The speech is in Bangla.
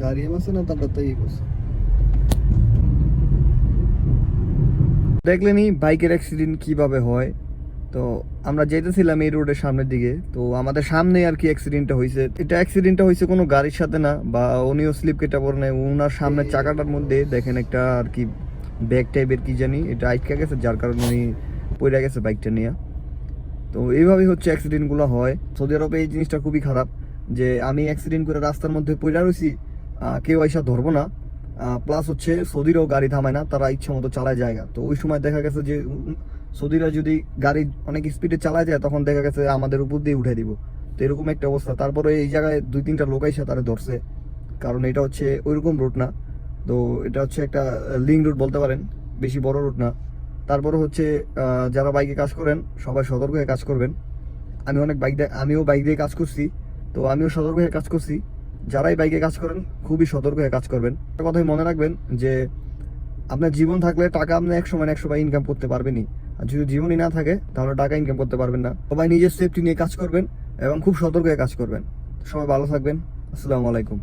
গাড়ি আছে না তারপর তাই করছে। দেখলেনি বাইকের অ্যাক্সিডেন্ট কিভাবে হয়। তো আমরা যেতেছিলাম এই রোডের সামনের দিকে, তো আমাদের সামনে আর কি অ্যাক্সিডেন্টটা হয়েছে। অ্যাক্সিডেন্টটা হয়েছে কোনো গাড়ির সাথে না, বা উনিও স্লিপ কেটে পড়ে নাই। ওনার সামনের চাকাটার মধ্যে দেখেন একটা আর কি ব্যাগ টাইপের কি জানি এটা আটকে গেছে, যার কারণে উনি পড়ে গেছে বাইকটা নিয়ে। তো এইভাবেই হচ্ছে অ্যাক্সিডেন্টগুলো হয় সৌদি আরবে। এই জিনিসটা খুবই খারাপ যে আমি অ্যাক্সিডেন্ট করে রাস্তার মধ্যে পড়ে রয়েছি, কেউ এসে ধরবো না। প্লাস হচ্ছে সৌদিরাও গাড়ি থামায় না, তারা ইচ্ছে মতো চালায় জায়গা। তো ওই সময় দেখা গেছে যে সৌদিরা যদি গাড়ি অনেক স্পিডে চালায় যায়, তখন দেখা গেছে আমাদের উপর দিয়ে উঠে দিব। তো এরকম একটা অবস্থা। তারপরে এই জায়গায় 2-3টা লোক এসে তারা ধরছে, কারণ এটা হচ্ছে ওইরকম রুট না। তো এটা হচ্ছে একটা লিঙ্ক রুট বলতে পারেন, বেশি বড় রুট না। তারপরে হচ্ছে যারা বাইকে কাজ করেন সবাই সতর্ক হয়ে কাজ করবেন। আমিও বাইক দিয়ে কাজ করছি, তো আমিও সতর্ক হয়ে কাজ করছি। যারাই বাইকে কাজ করেন খুবই সতর্ক হয়ে কাজ করবেন। একটা কথাই মনে রাখবেন যে আপনার জীবন থাকলে টাকা আপনি 100 ইনকাম করতে পারবেনই, আর যদি জীবনই না থাকে তাহলে টাকা ইনকাম করতে পারবেন না। সবাই নিজের সেফটি নিয়ে কাজ করবেন এবং খুব সতর্ক হয়ে কাজ করবেন। সবাই ভালো থাকবেন। আসসালামু আলাইকুম।